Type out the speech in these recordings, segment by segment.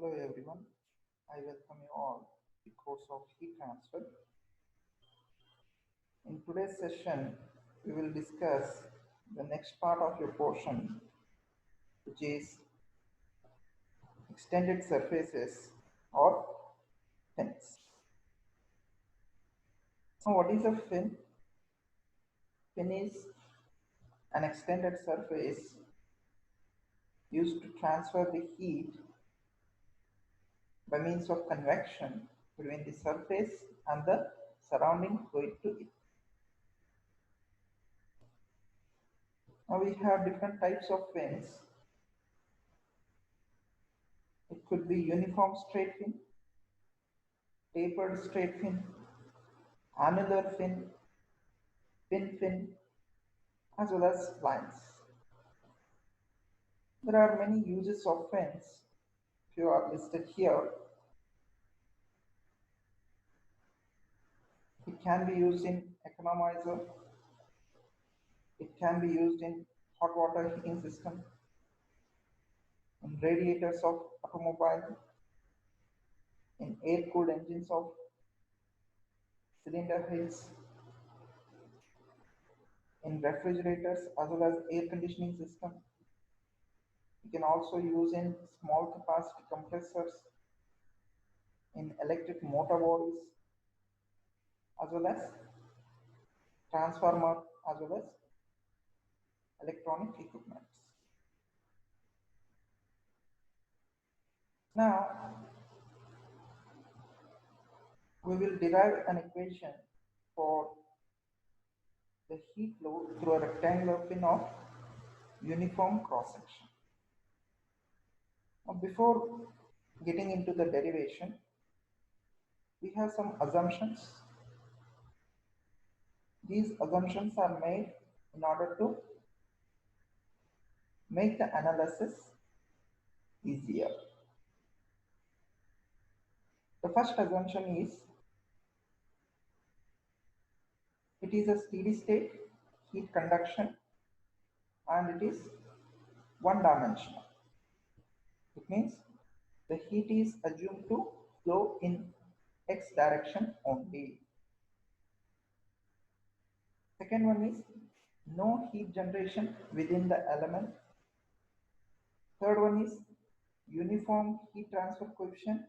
Hello everyone, I welcome you all to the course of heat transfer. In today's session, we will discuss the next part of your portion, which is extended surfaces or fins. Now, what is a fin? Fin is an extended surface used to transfer the heat by means of convection between the surface and the surrounding fluid to it. Now we have different types of fins. It could be uniform straight fin, tapered straight fin, annular fin, pin fin, as well as lines. There are many uses of fins. Few are listed here. It can be used in economizer. It can be used in hot water heating system, in radiators of automobile, in air-cooled engines of cylinder heads, in refrigerators as well as air conditioning system. You can also use in small capacity compressors, in electric motor bodies, as well as transformer, as well as electronic equipment. Now, we will derive an equation for the heat flow through a rectangular fin of uniform cross section. Now, before getting into the derivation, we have some assumptions. These assumptions are made in order to make the analysis easier. The first assumption is it is a steady state heat conduction and it is one dimensional. It means the heat is assumed to flow in x direction only. Second one is no heat generation within the element. Third one is uniform heat transfer coefficient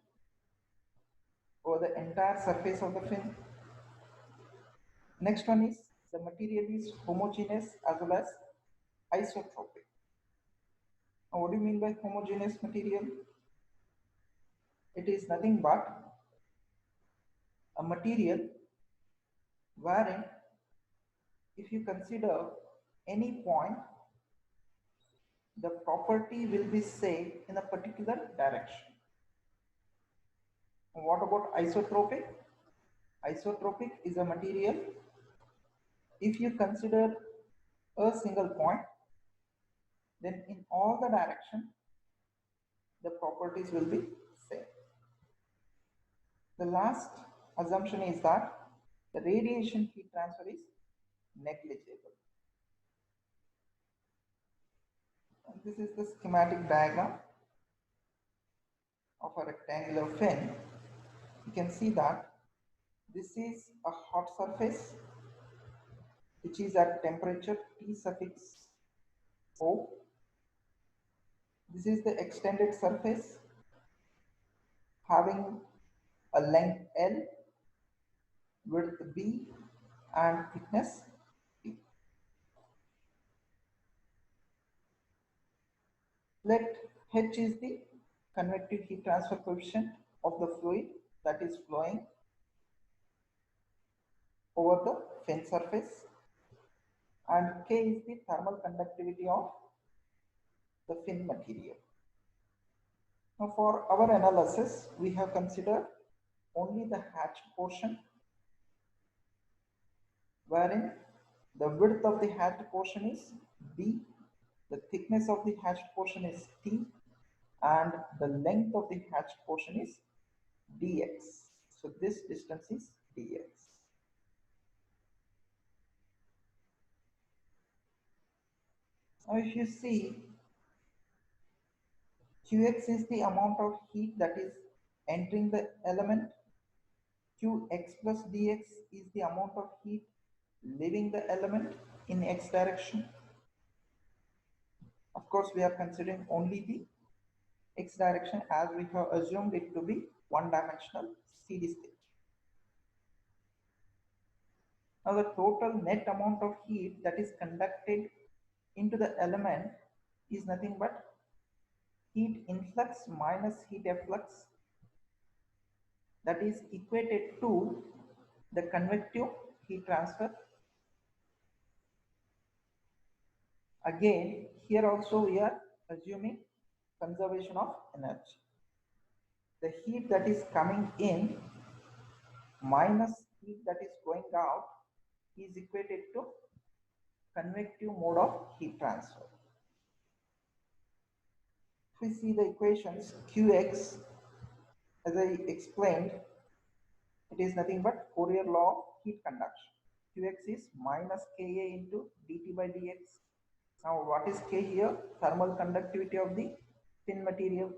over the entire surface of the fin. Next one is the material is homogeneous as well as isotropic. Now, what do you mean by homogeneous material? It is nothing but a material wherein if you consider any point, the property will be same in a particular direction. What about isotropic? Isotropic is a material, if you consider a single point, then in all the direction, the properties will be same. The last assumption is that the radiation heat transfer is negligible. And this is the schematic diagram of a rectangular fin. You can see that this is a hot surface which is at temperature T suffix O. This is the extended surface having a length L, width B and thickness P. Let H is the convective heat transfer coefficient of the fluid that is flowing over the fin surface, and K is the thermal conductivity of the fin material. Now, for our analysis, we have considered only the hatched portion, wherein the width of the hatched portion is B, the thickness of the hatched portion is T, and the length of the hatched portion is dx. So this distance is dx. Now if you see Qx is the amount of heat that is entering the element. Qx plus dx is the amount of heat leaving the element in x direction. Of course, we are considering only the x direction as we have assumed it to be one-dimensional steady state. Now the total net amount of heat that is conducted into the element is nothing but heat influx minus heat efflux, that is equated to the convective heat transfer. Again, here also we are assuming conservation of energy. The heat that is coming in minus heat that is going out is equated to convective mode of heat transfer. If we see the equations, Qx, as I explained, it is nothing but Fourier law of heat conduction. Qx is minus Ka into dt by dx. Now what is K here? Thermal conductivity of the thin material.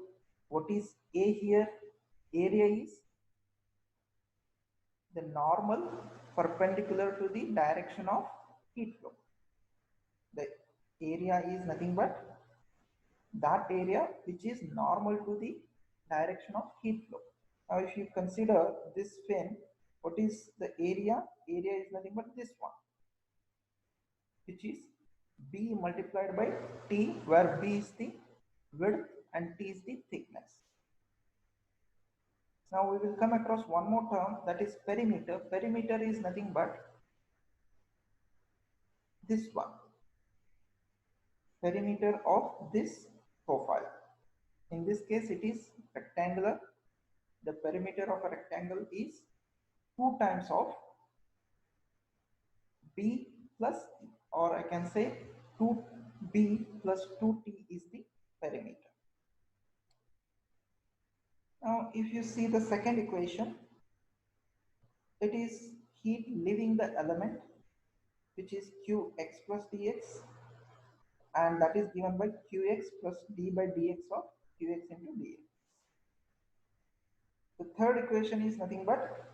What is A here? Area is the normal perpendicular to the direction of heat flow. The area is nothing but that area which is normal to the direction of heat flow. Now if you consider this fin, what is the area? Area is nothing but this one, which is B multiplied by T, where B is the width and T is the thickness. Now we will come across one more term, that is perimeter. Perimeter is nothing but this one, perimeter of this profile. In this case it is rectangular. The perimeter of a rectangle is 2 times of B plus, or I can say 2B plus 2T is the perimeter. Now if you see the second equation, it is heat leaving the element, which is Qx plus dx, and that is given by Qx plus d by dx of Qx into dx. The third equation is nothing but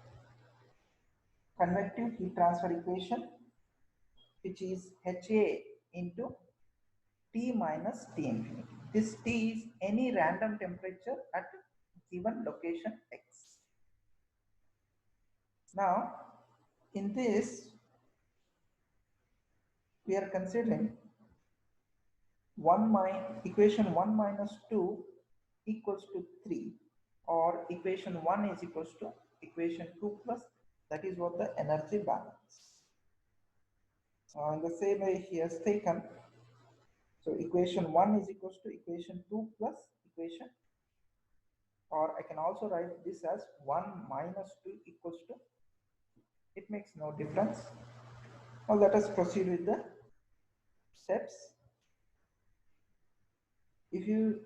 convective heat transfer equation, which is HA into T minus T infinity. This T is any random temperature at given location X. Now, in this, we are considering equation 1 minus 2 equals to 3, or equation 1 is equals to equation 2 plus, that is what the energy balance. In the same way he has taken, so equation 1 is equals to equation 2 plus equation, or I can also write this as 1 minus 2 equals to, it makes no difference. Now let us proceed with the steps. If you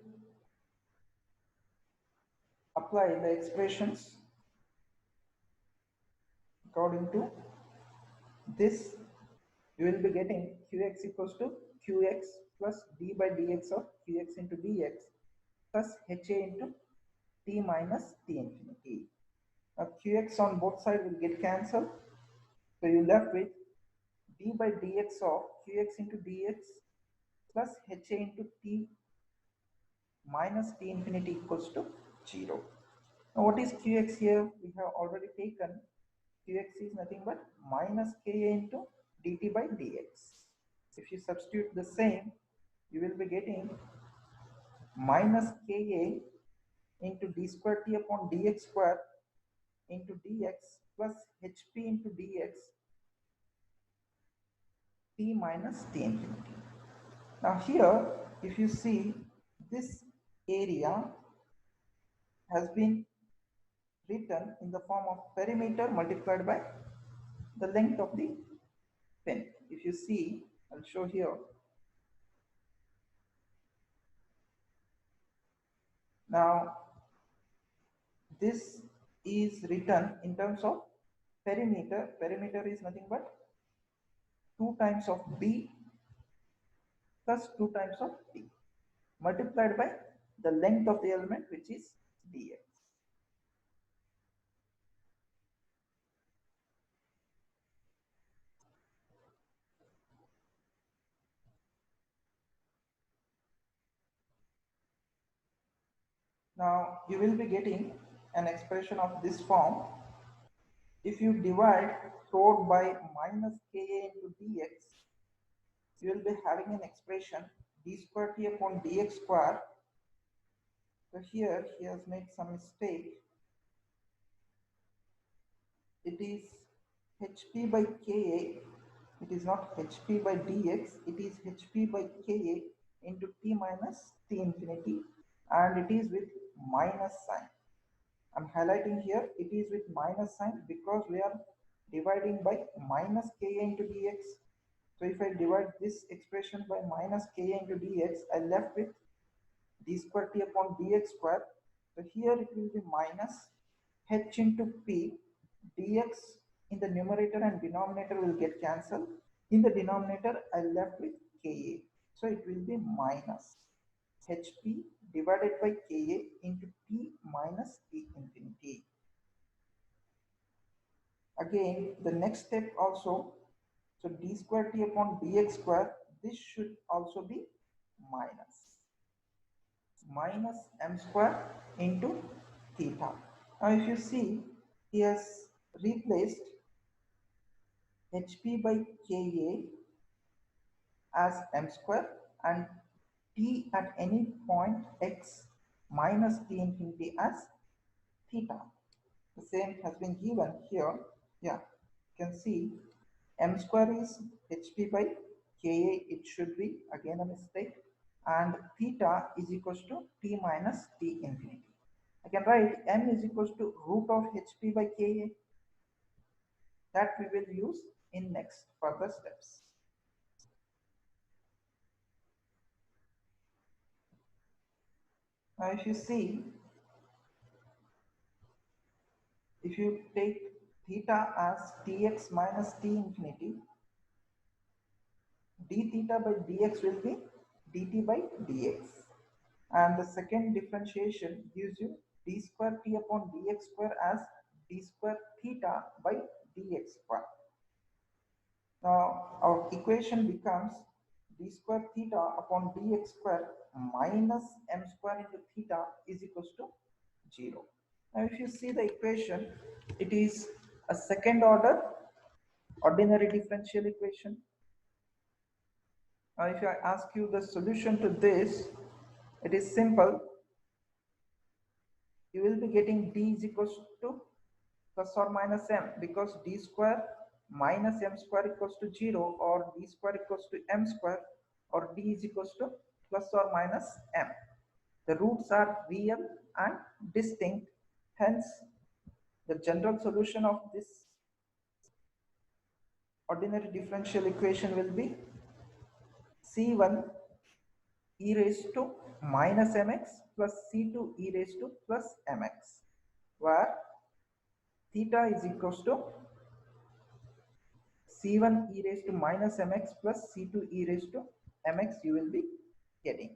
apply the expressions according to this, you will be getting Qx equals to Qx plus d by dx of Qx into dx plus HA into T minus T infinity. Now Qx on both sides will get cancelled, so you left with d by dx of Qx into dx plus HA into T minus T infinity equals to 0. Now what is Qx here? We have already taken Qx is nothing but minus Ka into dt by dx. If you substitute the same, you will be getting minus Ka into d square T upon dx square into dx plus Hp into dx T minus T infinity. Now here, if you see, this area has been written in the form of perimeter multiplied by the length of the fin. If you see, I'll show here. Now, this is written in terms of perimeter. Perimeter is nothing but 2 times of B plus 2 times of T multiplied by the length of the element, which is dx. Now you will be getting an expression of this form. If you divide float by minus ka into dx, you will be having an expression d square t upon dx square. So here he has made some mistake. It is hp by ka. It is not hp by dx. It is hp by ka into t minus t infinity, and it is with minus sign. I'm highlighting here it is with minus sign because we are dividing by minus ka into dx. So if I divide this expression by minus ka into dx, I left with d square t upon dx square. So here it will be minus h into p. Dx in the numerator and denominator will get cancelled. In the denominator, I left with ka. So it will be minus hp divided by ka into t minus t infinity. Again, the next step also, so d square t upon dx square, this should also be minus m square into theta. Now if you see, he has replaced hp by ka as m square and t at any point x minus t infinity as theta. The same has been given here. Yeah, you can see m square is hp by ka. It should be again a mistake, and theta is equals to t minus t infinity. I can write m is equals to root of hp by ka. That we will use in next further steps. Now if you see, if you take theta as tx minus t infinity, d theta by dx will be dt by dx. And the second differentiation gives you d square t upon dx square as d square theta by dx square. Now our equation becomes d square theta upon dx square minus m square into theta is equals to 0. Now if you see the equation, it is a second order ordinary differential equation. Now if I ask you the solution to this, it is simple. You will be getting d is equals to plus or minus m, because d square minus m square equals to 0, or d square equals to m square, or d is equals to plus or minus m. The roots are real and distinct, hence the general solution of this ordinary differential equation will be c1 e raised to minus mx plus c2 e raised to plus mx, where theta is equals to c1 e raised to minus mx plus c2 e raised to mx you will be getting.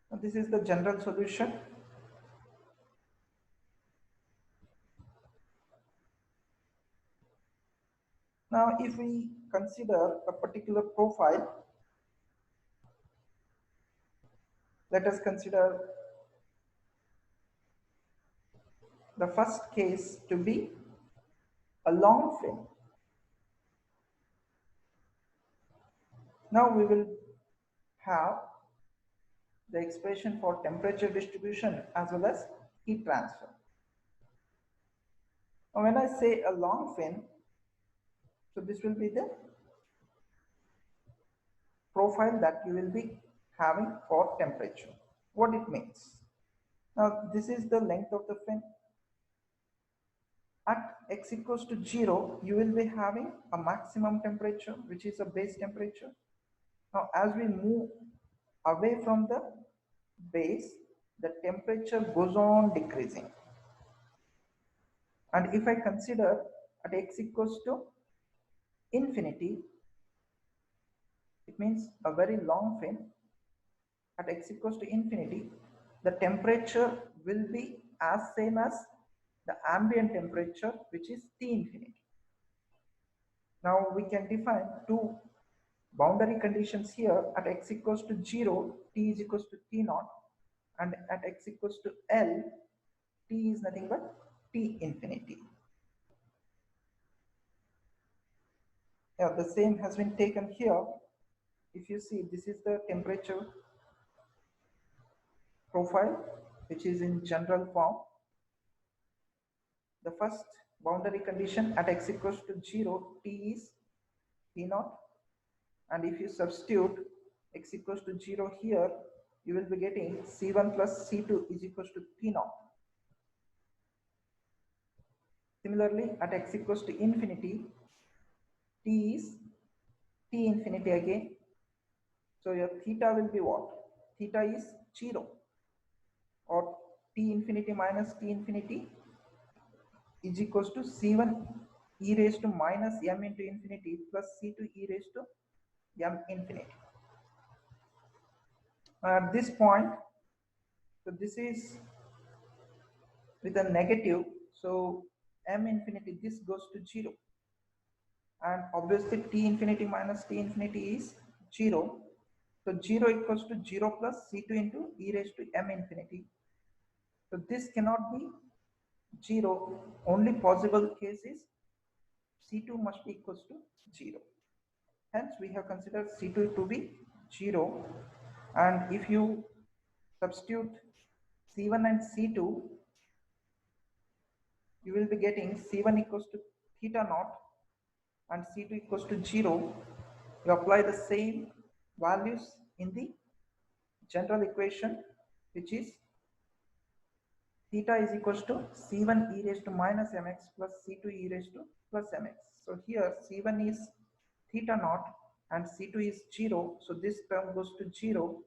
Now, this is the general solution. Now if we consider a particular profile, let us consider the first case to be a long fin. Now we will have the expression for temperature distribution as well as heat transfer. Now when I say a long fin, so this will be the profile that you will be having for temperature. What it means? Now this is the length of the fin. At x equals to 0, you will be having a maximum temperature, which is a base temperature. Now as we move away from the base, the temperature goes on decreasing. And if I consider at x equals to infinity, It means a very long fin. At x equals to infinity, the temperature will be as same as the ambient temperature, which is T infinity. Now we can define two boundary conditions here. At x equals to 0, T is equals to T naught, and at x equals to L, T is nothing but T infinity. Yeah, the same has been taken here. If you see, this is the temperature profile, which is in general form. The first boundary condition at x equals to 0, T is T naught, and if you substitute x equals to 0 here, you will be getting C1 plus C2 is equals to T naught. Similarly, at x equals to infinity, T is T infinity again. So your theta will be what? Theta is 0, or T infinity minus T infinity is equals to C1 e raised to minus m into infinity plus C2 e raised to m infinity. At this point, so this is with a negative, so m infinity, this goes to 0, and obviously T infinity minus T infinity is 0. So 0 equals to 0 plus C2 into e raised to m infinity. So this cannot be 0. Only possible case is C2 must be equals to 0. Hence, we have considered C2 to be 0. And if you substitute C1 and C2, you will be getting C1 equals to theta naught and C2 equals to 0. You apply the same values in the general equation, which is theta is equals to C1 e raised to minus mx plus C2 e raised to plus mx. So here C1 is theta naught and C2 is 0. So this term goes to 0.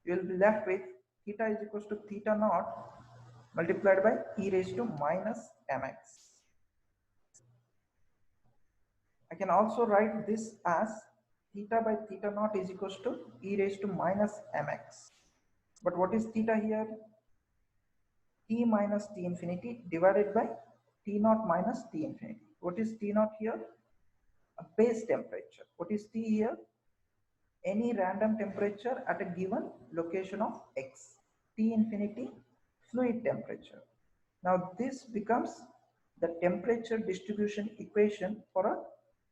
You will be left with theta is equals to theta naught multiplied by e raised to minus mx. I can also write this as theta by theta naught is equals to e raised to minus mx. But what is theta here? T minus T infinity divided by T naught minus T infinity. What is T naught here? A base temperature. What is T here? Any random temperature at a given location of x. T infinity, fluid temperature. Now this becomes the temperature distribution equation for a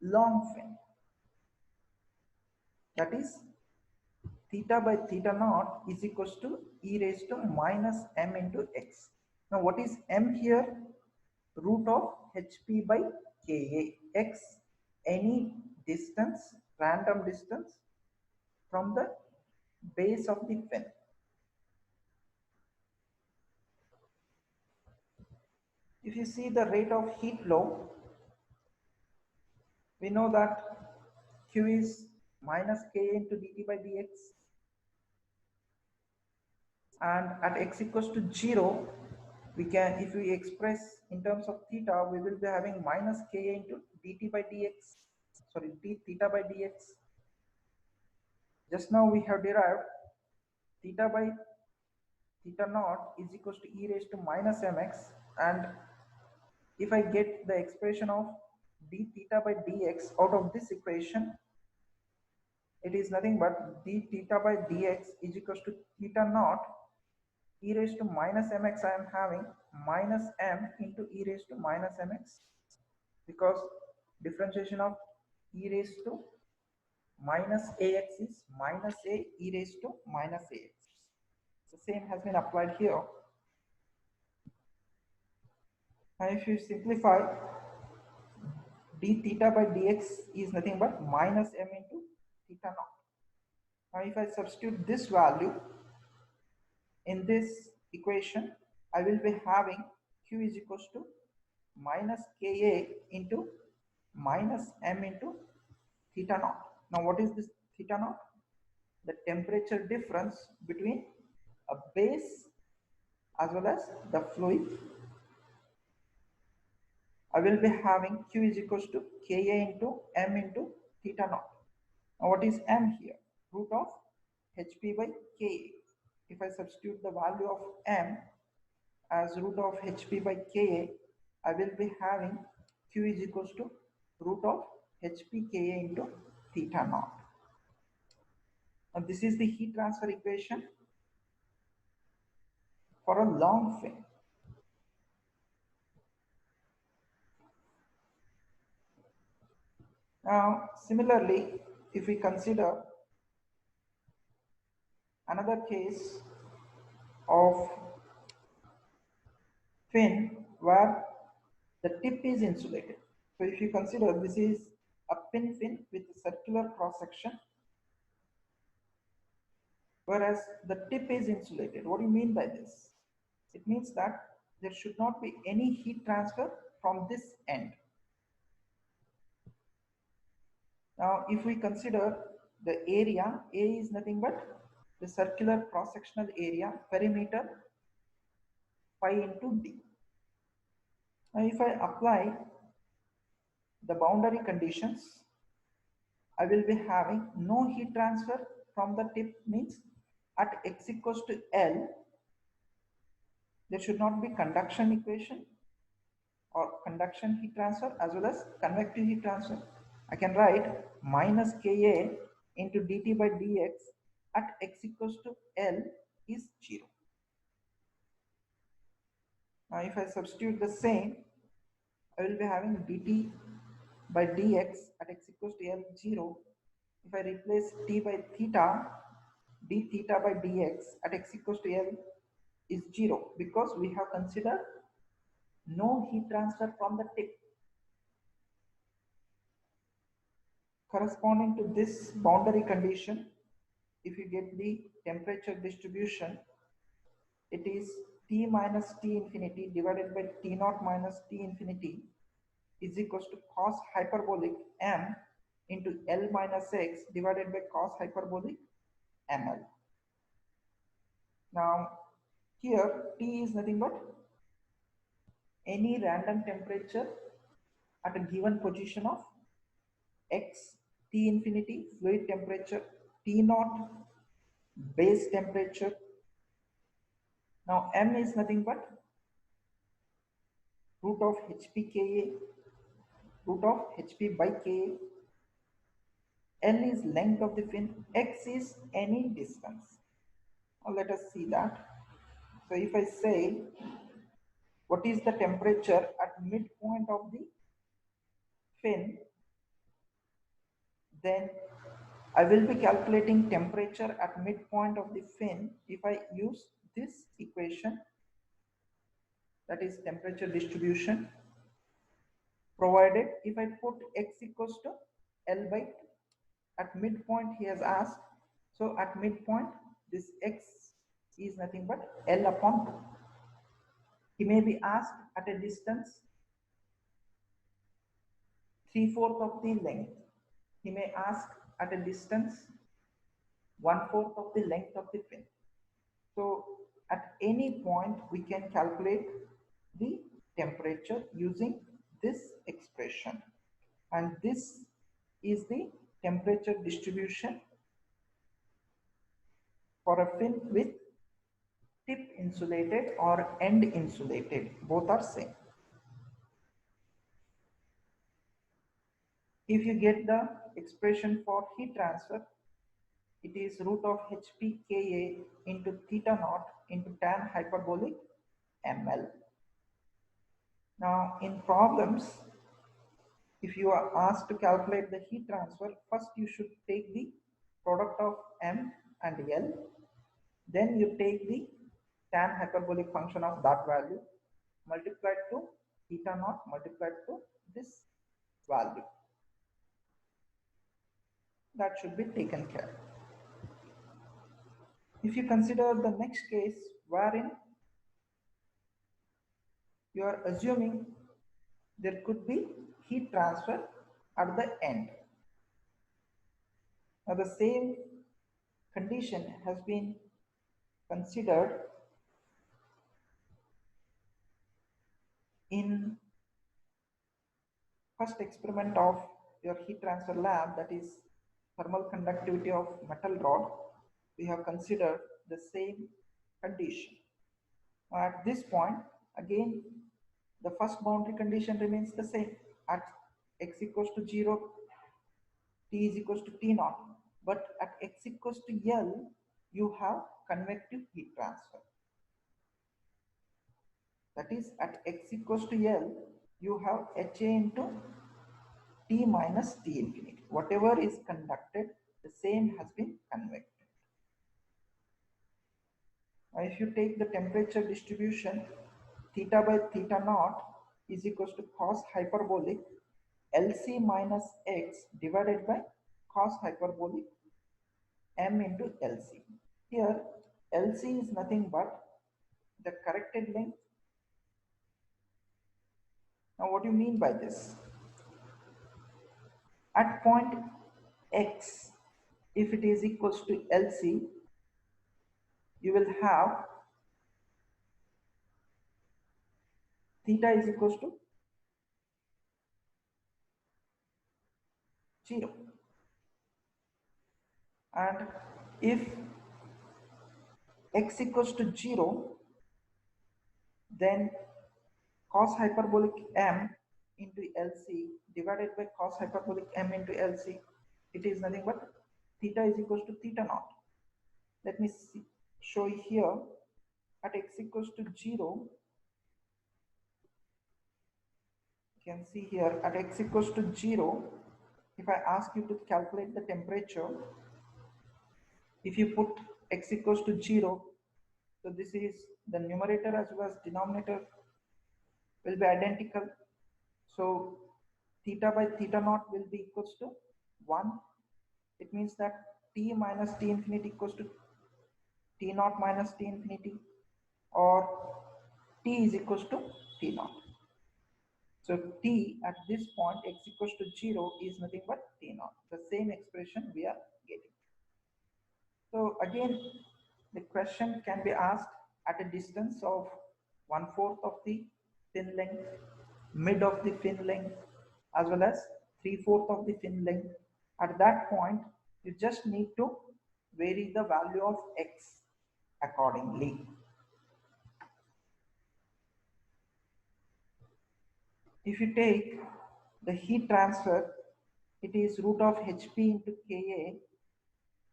long fin. That is theta by theta naught is equals to e raised to minus m into x. Now what is m here? Root of hp by ka. X, any distance, random distance from the base of the fin. If you see the rate of heat flow, we know that q is minus ka into dt by dx, and at x equals to 0, we can, if we express in terms of theta, we will be having minus ka into dt by dx, sorry, d theta by dx. Just now we have derived theta by theta naught is equals to e raised to minus mx, and if I get the expression of d theta by dx out of this equation, it is nothing but d theta by dx is equals to theta naught e raised to minus mx. I am having minus m into e raised to minus mx, because differentiation of e raised to minus ax is minus a e raised to minus ax. The same has been applied here. And if you simplify, d theta by dx is nothing but minus m into theta naught. Now if I substitute this value in this equation, I will be having q is equals to minus ka into minus m into theta naught. Now what is this theta naught? The temperature difference between a base as well as the fluid. I will be having q is equals to ka into m into theta naught. Now what is m here? Root of hp by ka. If I substitute the value of m as root of hp by ka, I will be having q is equals to root of hp ka into theta naught. Now this is the heat transfer equation for a long fin. Now similarly, if we consider another case of fin where the tip is insulated. So if you consider this is a pin fin with a circular cross section, whereas the tip is insulated. What do you mean by this? It means that there should not be any heat transfer from this end. Now if we consider the area, A is nothing but the circular cross sectional area, perimeter pi into d. Now if I apply the boundary conditions, I will be having no heat transfer from the tip, means at x equals to L, there should not be conduction equation or conduction heat transfer as well as convective heat transfer. I can write minus Ka into dt by dx at x equals to L is 0. Now if I substitute the same, I will be having dt by dx at x equals to L 0. If I replace t by theta, d theta by dx at x equals to L is 0 because we have considered no heat transfer from the tip. Corresponding to this boundary condition, if you get the temperature distribution, it is T minus T infinity divided by T naught minus T infinity is equals to cos hyperbolic m into L minus x divided by cos hyperbolic ml. Now here T is nothing but any random temperature at a given position of x, T infinity fluid temperature, T naught base temperature. Now m is nothing but root of hp ka, root of hp by ka. L is length of the fin, x is any distance. Now let us see that. So if I say what is the temperature at midpoint of the fin, then I will be calculating temperature at midpoint of the fin if I use this equation, that is temperature distribution, provided if I put x equals to L by 2. At midpoint he has asked, so at midpoint this x is nothing but L upon 2. He may be asked at a distance 3/4 of the length. He may ask at a distance 1/4 of the length of the fin. So at any point we can calculate the temperature using this expression, and this is the temperature distribution for a fin with tip insulated or end insulated, both are same. If you get the expression for heat transfer, it is root of hp ka into theta naught into tan hyperbolic ml. Now in problems, if you are asked to calculate the heat transfer, first you should take the product of m and L, then you take the tan hyperbolic function of that value multiplied to theta naught multiplied to this value. That should be taken care. If you consider the next case wherein you are assuming there could be heat transfer at the end. Now the same condition has been considered in first experiment of your heat transfer lab, that is thermal conductivity of metal rod, we have considered the same condition. At this point, again, the first boundary condition remains the same. At x equals to 0, T is equals to T naught. But at x equals to L, you have convective heat transfer. That is, at x equals to L, you have HA into T minus T infinity. Whatever is conducted, the same has been convected. Now, if you take the temperature distribution, theta by theta naught is equals to cos hyperbolic LC minus x divided by cos hyperbolic m into LC. Here, LC is nothing but the corrected length. Now, what do you mean by this? At point x, if it is equals to LC, you will have theta is equals to 0. And if x equals to 0, then cos hyperbolic m into LC divided by cos hyperbolic m into LC, it is nothing but theta is equals to theta naught. Let me show you here. At x equals to 0, you can see here at x equals to 0, if I ask you to calculate the temperature, if you put x equals to 0, so this is the numerator as well as denominator will be identical. So theta by theta naught will be equals to 1. It means that T minus T infinity equals to T naught minus T infinity, or T is equals to T naught. So T at this point x equals to 0 is nothing but T naught. The same expression we are getting. So again, the question can be asked at a distance of 1/4 of the fin length, mid of the fin length, as well as 3/4 of the fin length. At that point, you just need to vary the value of x accordingly. If you take the heat transfer, it is root of Hp into Ka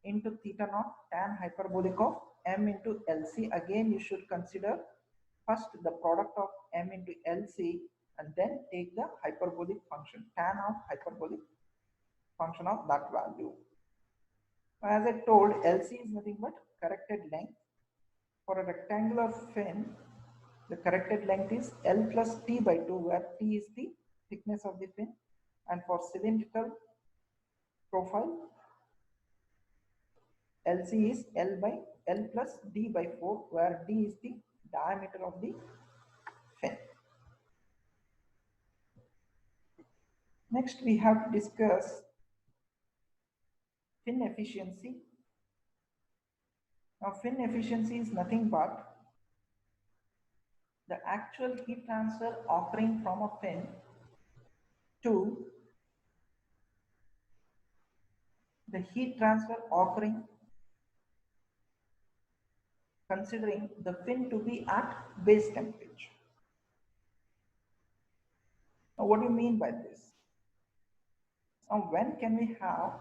into theta naught tan hyperbolic of m into Lc. Again, you should consider first the product of m into Lc and then take the hyperbolic function, tan of hyperbolic function of that value. As I told, Lc is nothing but corrected length. For a rectangular fin, the corrected length is L plus T by 2, where T is the thickness of the fin. And for cylindrical profile, LC is L by L plus D by 4, where D is the diameter of the fin. Next, we have to discuss fin efficiency. Now, fin efficiency is nothing but the actual heat transfer occurring from a fin to the heat transfer occurring considering the fin to be at base temperature. Now, what do you mean by this? Now, when can we have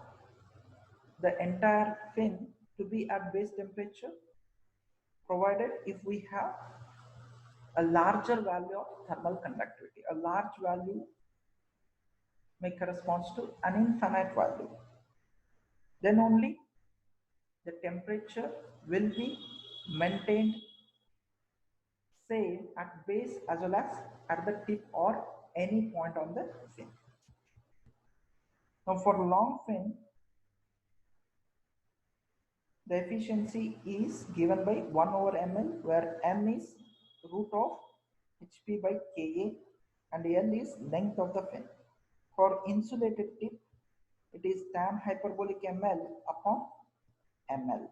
the entire fin to be at base temperature? Provided if we have a larger value of thermal conductivity. A large value may correspond to an infinite value. Then only the temperature will be maintained same at base as well as at the tip or any point on the fin. Now, for long fin, the efficiency is given by 1 over ml, where m is root of hp by ka and l is length of the fin. For insulated tip, it is tan hyperbolic ml upon ml.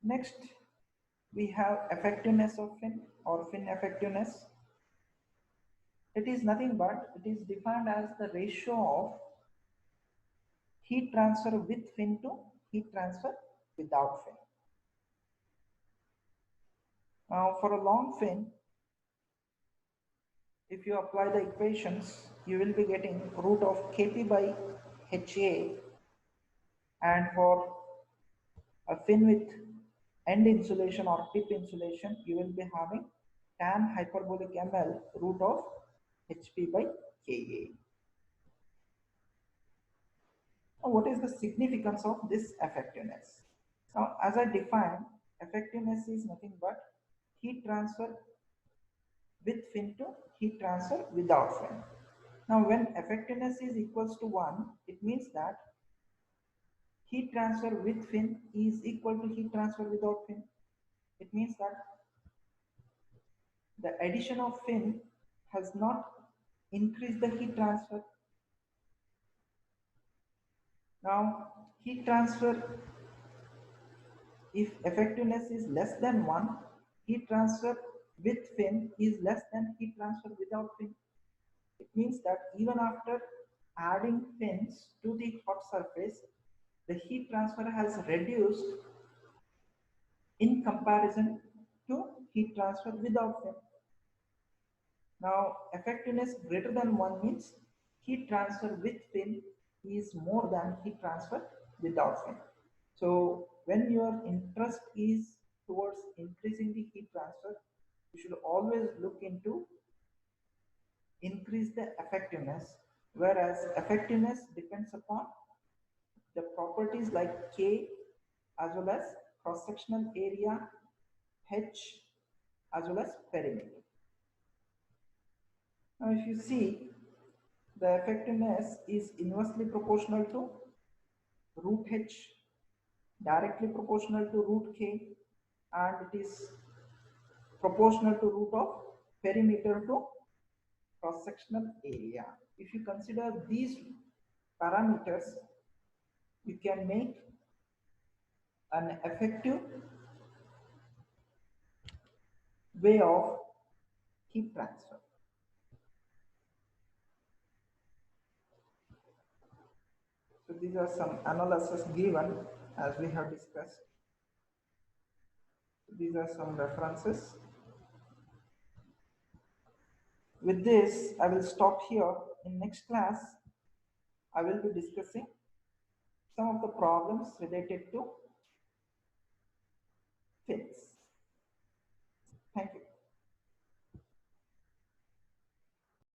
Next, we have effectiveness of fin or fin effectiveness. It is nothing but it is defined as the ratio of heat transfer with fin to heat transfer without fin. Now for a long fin, if you apply the equations, you will be getting root of Kp by Ha, and for a fin with end insulation or tip insulation, you will be having tan hyperbolic ml root of Hp by Ka. Now, what is the significance of this effectiveness? Now, as I defined, effectiveness is nothing but heat transfer with fin to heat transfer without fin. Now, when effectiveness is equals to 1, it means that heat transfer with fin is equal to heat transfer without fin. It means that the addition of fin has not increased the heat transfer. Now, heat transfer, if effectiveness is less than 1, heat transfer with fin is less than heat transfer without fin. It means that even after adding fins to the hot surface, the heat transfer has reduced in comparison to heat transfer without fin. Now, effectiveness greater than 1 means heat transfer with fin is more than heat transfer without fin. So, when your interest is towards increasing the heat transfer, you should always look into increase the effectiveness, whereas effectiveness depends upon the properties like K as well as cross-sectional area, H as well as perimeter. Now, if you see, the effectiveness is inversely proportional to root H, directly proportional to root K, and it is proportional to root of perimeter to cross-sectional area. If you consider these parameters, you can make an effective way of heat transfer. So these are some analysis given as we have discussed. These are some references. With this, I will stop here. In next class, I will be discussing some of the problems related to fins. Thank you.